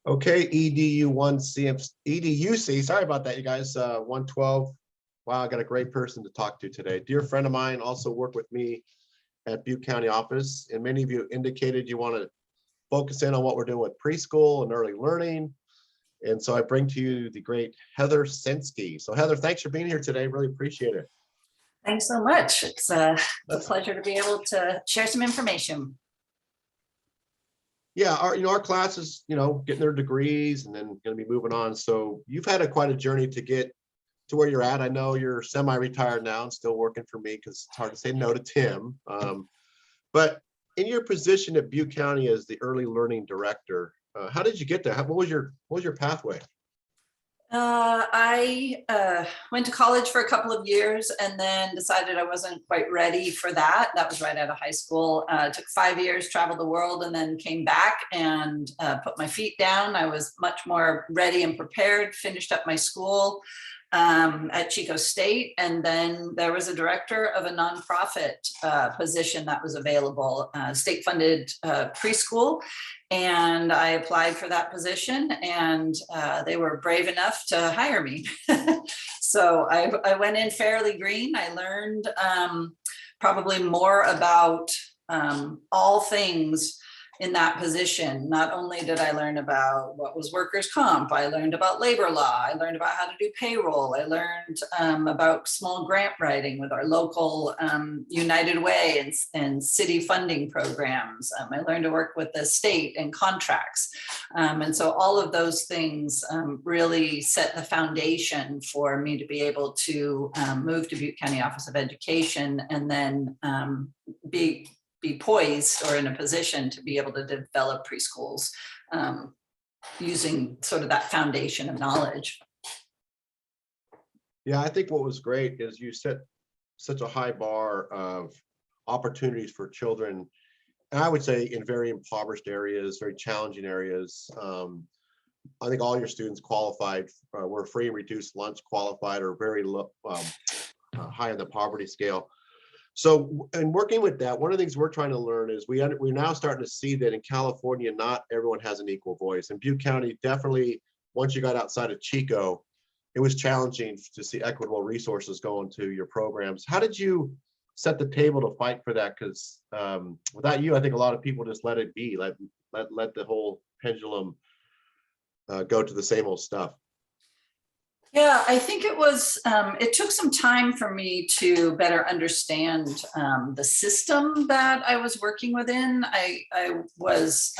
Okay, EDUC, sorry about that, you guys, 112. Wow, I got a great person to talk to today. Dear friend of mine, also worked with me at Butte County office, and many of you indicated you want to focus in on what we're doing with preschool and early learning. And so I bring to you the great Heather Senske. So Heather, thanks for being here today. Really appreciate it. Thanks so much. It's a pleasure to be able to share some information. Yeah, our class is, getting their degrees and then going to be moving on. So you've had quite a journey to get to where you're at. I know you're semi-retired now and still working for me because it's hard to say no to Tim. But in your position at Butte County as the early learning director, how did you get there? What was your pathway? I went to college for a couple of years and then decided I wasn't quite ready for that. That was right out of high school. It took 5 years, traveled the world, and then came back and put my feet down. I was much more ready and prepared, finished up my school at Chico State. And then there was a director of a nonprofit position that was available, state funded preschool. And I applied for that position and they were brave enough to hire me. So I went in fairly green. I learned probably more about all things in that position. Not only did I learn about what was workers' comp, I learned about labor law, I learned about how to do payroll, I learned about small grant writing with our local United Way and city funding programs. I learned to work with the state and contracts. And so all of those things really set the foundation for me to be able to move to Butte County Office of Education and then be poised or in a position to be able to develop preschools using sort of that foundation of knowledge. Yeah, I think what was great is you set such a high bar of opportunities for children, and I would say in very impoverished areas, very challenging areas. I think all your students qualified, were free and reduced lunch qualified or very low, high on the poverty scale. So in working with that, one of the things we're trying to learn is we're now starting to see that in California, not everyone has an equal voice. And Butte County definitely, once you got outside of Chico, it was challenging to see equitable resources go into your programs. How did you set the table to fight for that? Because without you, I think a lot of people just let it be, let the whole pendulum go to the same old stuff. Yeah, I think it took some time for me to better understand the system that I was working within. I was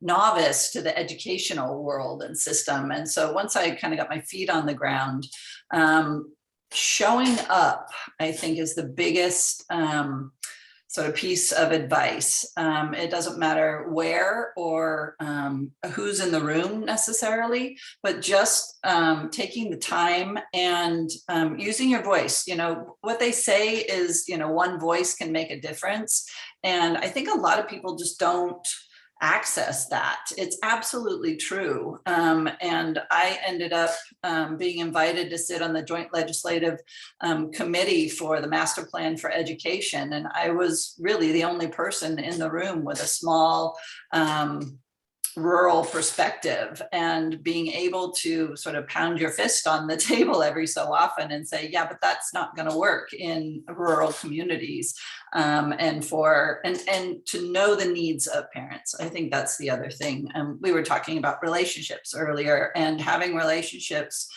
novice to the educational world and system. And so once I kind of got my feet on the ground, showing up, I think, is the biggest sort of piece of advice. It doesn't matter where or who's in the room necessarily, but just taking the time and using your voice. What they say is, one voice can make a difference. And I think a lot of people just don't access that. It's absolutely true. And I ended up being invited to sit on the Joint Legislative Committee for the Master Plan for Education. And I was really the only person in the room with a small rural perspective, and being able to sort of pound your fist on the table every so often and say, yeah, but that's not going to work in rural communities. And to know the needs of parents. I think that's the other thing. We were talking about relationships earlier, and having relationships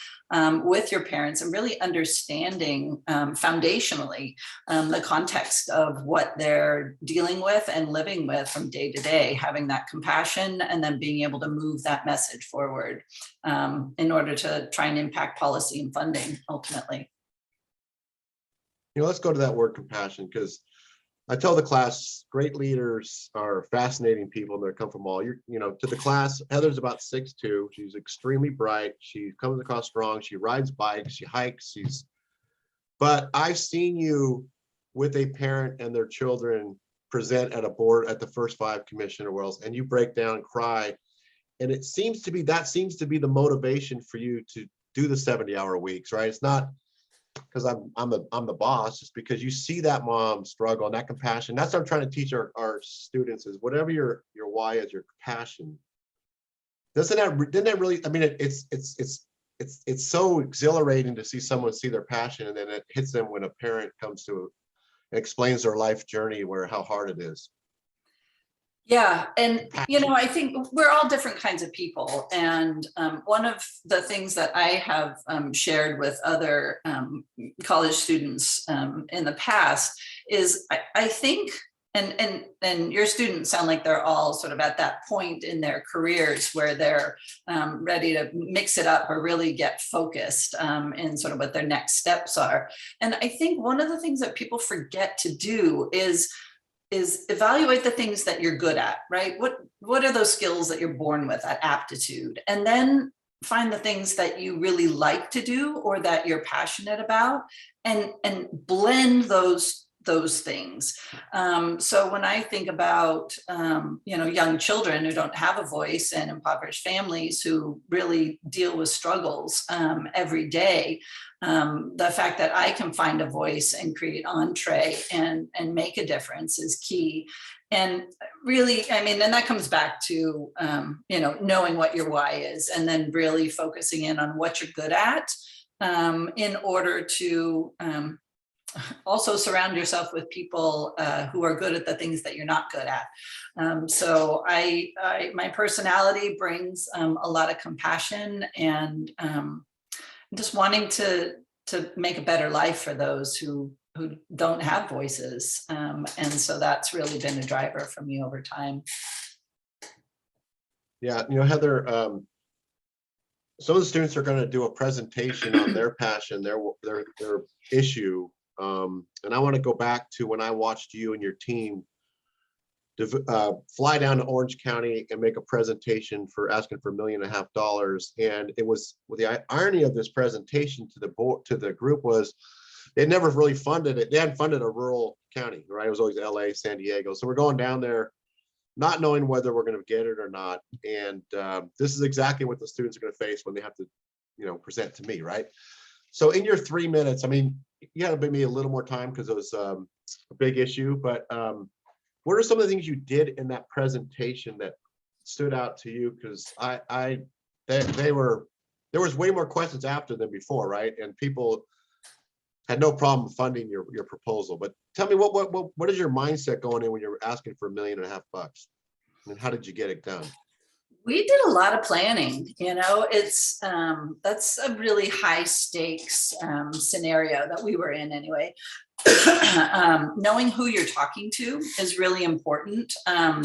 with your parents and really understanding foundationally the context of what they're dealing with and living with from day to day, having that compassion and then being able to move that message forward in order to try and impact policy and funding ultimately. Let's go to that word compassion, because I tell the class, great leaders are fascinating people that come from all to the class. Heather's about 6'2". She's extremely bright. She comes across strong. She rides bikes, she hikes, but I've seen you with a parent and their children present at a board at the First Five Commission or Worlds, and you break down and cry. And that seems to be the motivation for you to do the 70-hour weeks, right? It's not because I'm the boss, just because you see that mom struggle and that compassion. That's what I'm trying to teach our students, is whatever your why is, your passion, didn't that really, I mean, it's so exhilarating to see someone see their passion, and then it hits them when a parent comes to and explains their life journey, where how hard it is. Yeah, and I think we're all different kinds of people. And one of the things that I have shared with other college students in the past is I think, and your students sound like they're all sort of at that point in their careers where they're ready to mix it up or really get focused in sort of what their next steps are. And I think one of the things that people forget to do is evaluate the things that you're good at, right? What are those skills that you're born with, that aptitude? And then find the things that you really like to do or that you're passionate about, and blend those things. So when I think about young children who don't have a voice, and impoverished families who really deal with struggles every day, the fact that I can find a voice and create entree and make a difference is key. And really, I mean, and that comes back to knowing what your why is, and then really focusing in on what you're good at in order to also surround yourself with people who are good at the things that you're not good at. So my personality brings a lot of compassion and just wanting to make a better life for those who don't have voices. And so that's really been a driver for me over time. Yeah, Heather, some of the students are going to do a presentation on their passion, their issue. And I want to go back to when I watched you and your team fly down to Orange County and make a presentation for asking for $1.5 million. And it was, well, the irony of this presentation to the board, to the group, was they never really funded it. They hadn't funded a rural county, right? It was always LA, San Diego. So we're going down there not knowing whether we're going to get it or not. And this is exactly what the students are going to face when they have to, present to me, right? So in your 3 minutes, I mean, you had to give me a little more time because it was a big issue, but what are some of the things you did in that presentation that stood out to you? Because there was way more questions after than before, right? And people had no problem funding your proposal. But tell me, what is your mindset going in when you're asking for $1.5 million? And how did you get it done? We did a lot of planning. It's that's a really high stakes scenario that we were in anyway. Knowing who you're talking to is really important.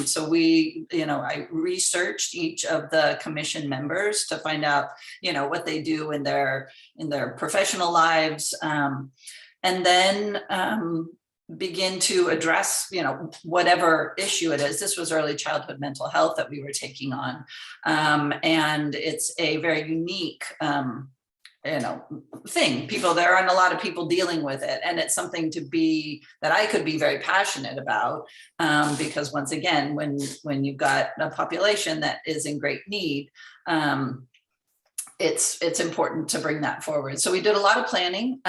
So I researched each of the commission members to find out, what they do in their professional lives, and then begin to address, whatever issue it is. This was early childhood mental health that we were taking on. And it's a very unique, thing. There aren't a lot of people dealing with it. And it's something that I could be very passionate about, because once again, when you've got a population that is in great need, it's important to bring that forward. So we did a lot of planning.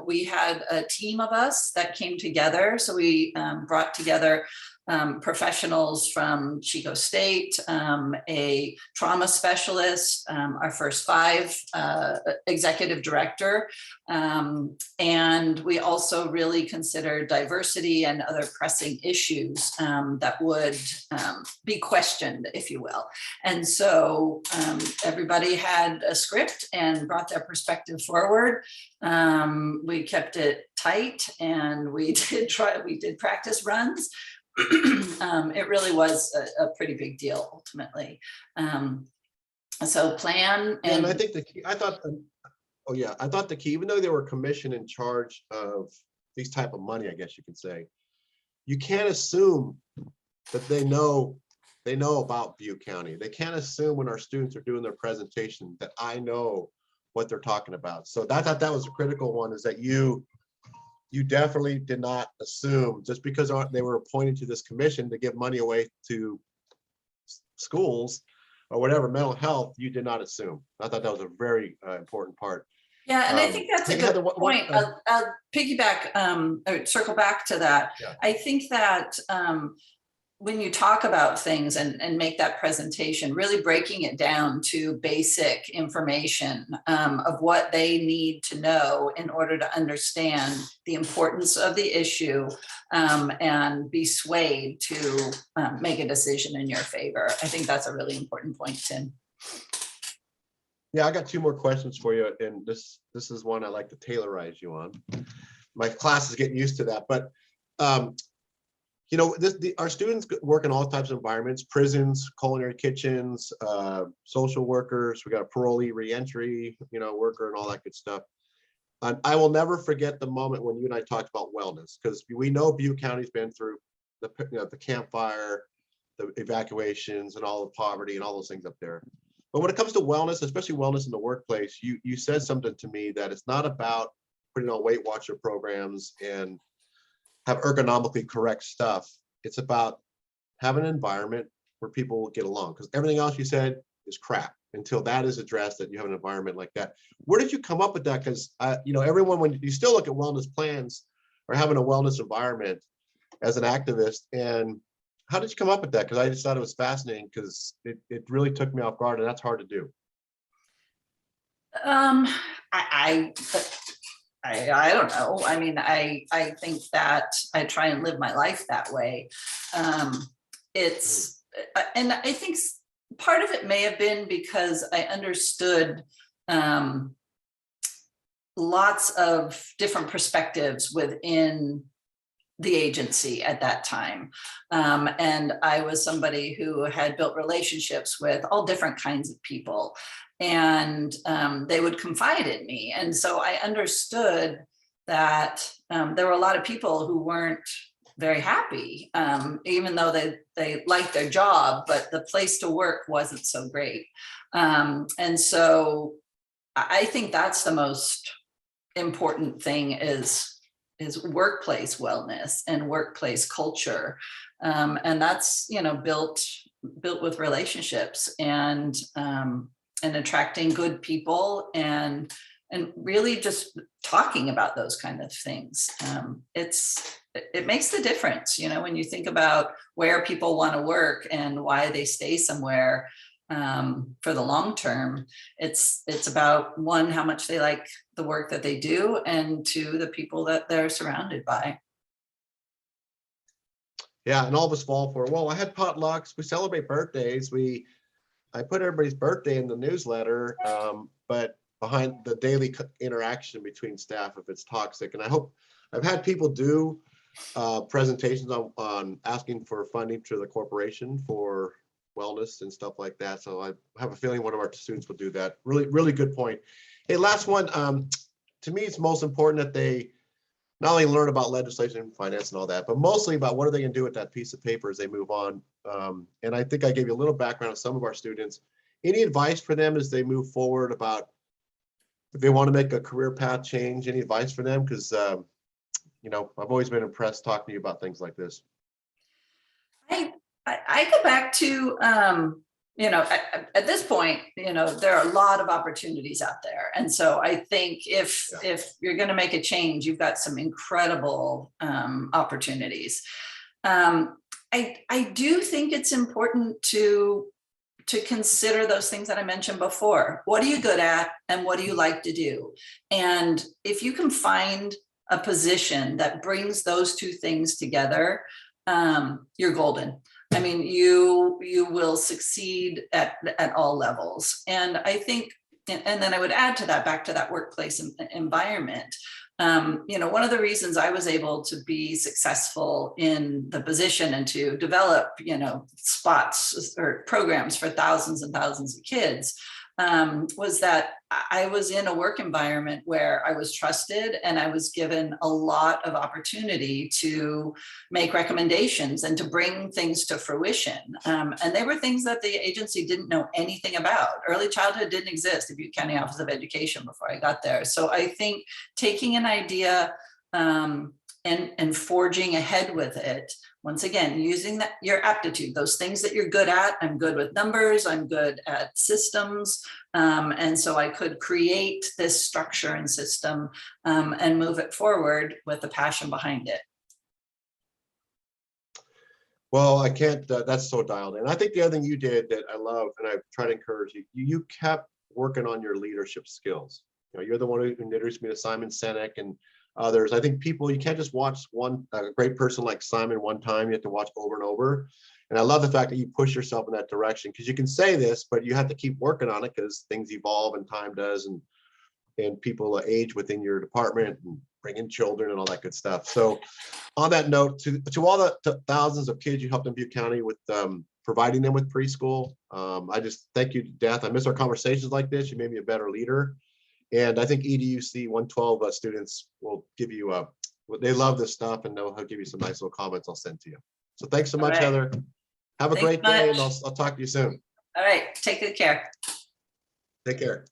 We had a team of us that came together. So we brought together professionals from Chico State, a trauma specialist, our first 5 executive director. And we also really considered diversity and other pressing issues that would be questioned, if you will. And so everybody had a script and brought their perspective forward. We kept it tight, and we did practice runs. It really was a pretty big deal ultimately. So plan. And I think the key, I thought the key, even though they were commissioned in charge of these type of money, I guess you can say, you can't assume that they know about Butte County. They can't assume when our students are doing their presentation that I know what they're talking about. So I thought that was a critical one, is that you definitely did not assume, just because they were appointed to this commission to give money away to schools or whatever, mental health, you did not assume. I thought that was a very important part. Yeah, and I think that's a good point. I'll piggyback or circle back to that. Yeah. I think that when you talk about things and make that presentation, really breaking it down to basic information of what they need to know in order to understand the importance of the issue and be swayed to make a decision in your favor. I think that's a really important point, Tim. Yeah, I got two more questions for you, and this is one I like to tailorize you on. My class is getting used to that, but you know, our students work in all types of environments: prisons, culinary kitchens, social workers. We got a parolee reentry, you know, worker, and all that good stuff. And I will never forget the moment when you and I talked about wellness, because we know Butte County's been through the, you know, the campfire, the evacuations, and all the poverty and all those things up there. But when it comes to wellness, especially wellness in the workplace, you said something to me that it's not about putting on Weight Watcher programs and have ergonomically correct stuff. It's about having an environment where people will get along, because everything else you said is crap until that is addressed, that you have an environment like that. Where did you come up with that? Because you know, everyone, when you still look at wellness plans or having a wellness environment as an activist, and how did you come up with that? Because I just thought it was fascinating, because it really took me off guard, and that's hard to do. I don't know. I mean, I think that I try and live my life that way. And I think part of it may have been because I understood lots of different perspectives within the agency at that time. And I was somebody who had built relationships with all different kinds of people, and they would confide in me. And so I understood that there were a lot of people who weren't very happy, even though they liked their job, but the place to work wasn't so great. And so I think that's the most important thing is workplace wellness and workplace culture. And that's, you know, built with relationships and attracting good people and really just talking about those kind of things. It makes the difference, you know, when you think about where people want to work and why they stay somewhere for the long term. It's about, one, how much they like the work that they do, and two, the people that they're surrounded by. Yeah, and all of us fall for, well, I had potlucks, we celebrate birthdays, I put everybody's birthday in the newsletter, but behind the daily interaction between staff, if it's toxic. And I've had people do presentations on asking for funding to the corporation for wellness and stuff like that. So I have a feeling one of our students will do that. Really, really good point. Hey, last one. To me, it's most important that they not only learn about legislation and finance and all that, but mostly about what are they going to do with that piece of paper as they move on. And I think I gave you a little background on some of our students. Any advice for them as they move forward about if they want to make a career path change? Any advice for them? Because you know, I've always been impressed talking to you about things like this. I go back to, you know, at this point, you know, there are a lot of opportunities out there. And so I think if you're going to make a change, you've got some incredible opportunities. I do think it's important to consider those things that I mentioned before. What are you good at and what do you like to do? And if you can find a position that brings those two things together, you're golden. I mean, you will succeed at all levels. And I think, and then I would add to that, back to that workplace environment. You know, one of the reasons I was able to be successful in the position and to develop, you know, spots or programs for thousands and thousands of kids was that I was in a work environment where I was trusted and I was given a lot of opportunity to make recommendations and to bring things to fruition. And they were things that the agency didn't know anything about. Early childhood didn't exist at Butte County Office of Education before I got there. So I think taking an idea and forging ahead with it, once again, using your aptitude, those things that you're good at. I'm good with numbers, I'm good at systems. And so I could create this structure and system and move it forward with the passion behind it. Well, I can't, that's so dialed in. I think the other thing you did that I love, and I try to encourage you, you kept working on your leadership skills. You know, you're the one who introduced me to Simon Sinek and others. I think people, you can't just watch one, a great person like Simon one time, you have to watch over and over. And I love the fact that you push yourself in that direction, because you can say this, but you have to keep working on it because things evolve and time does, and people age within your department and bring in children and all that good stuff. So on that note, to all the thousands of kids you helped in Butte County with providing them with preschool, I just thank you to death. I miss our conversations like this. You made me a better leader. And I think EDUC112 students will give you they love this stuff, and they'll give you some nice little comments I'll send to you. So thanks so much, right. Heather. Have a Thanks great day, and much. I'll talk to you soon. All right, take good care. Take care.